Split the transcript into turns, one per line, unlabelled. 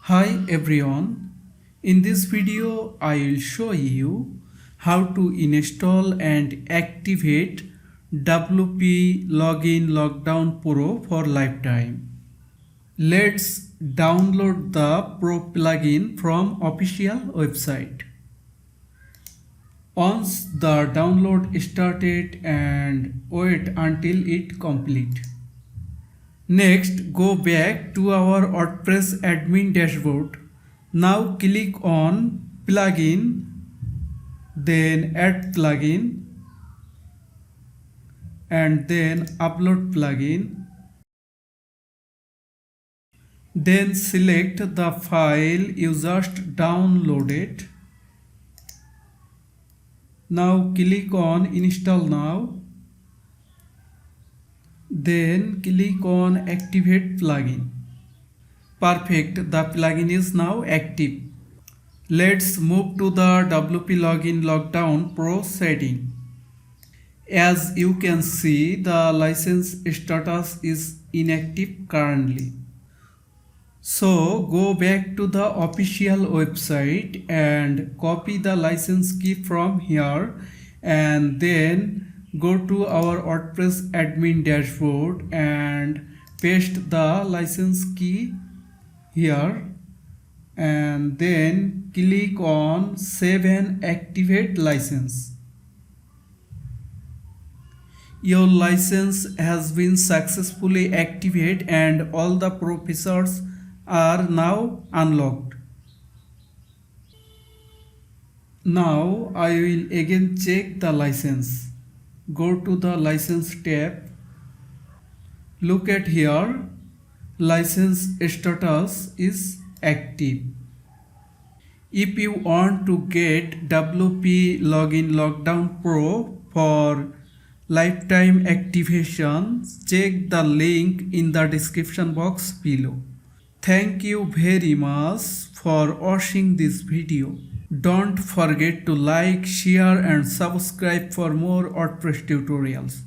Hi everyone, in this video I will show you how to install and activate WP Login Lockdown Pro for lifetime. Let's download the Pro plugin from official website. Once the download started and wait until it complete. Next, go back to our WordPress admin dashboard. Now click on plugin, then add plugin, and then upload plugin. Then select the file you just downloaded. Now click on install now. Then click on activate plugin. Perfect, the plugin is now active. Let's move to the WP Login Lockdown Pro setting. As you can see, the license status is inactive currently. So go back to the official website and copy the license key from here, and then go to our WordPress admin dashboard and paste the license key here, and then click on save and activate license. Your license has been successfully activated and all the pro features are now unlocked. Now I will again check the license. Go to the license tab. Look at here. License status is active. If you want to get WP Login Lockdown Pro for lifetime activation, check the link in the description box below. Thank you very much for watching this video. Don't forget to like, share and subscribe for more WordPress tutorials.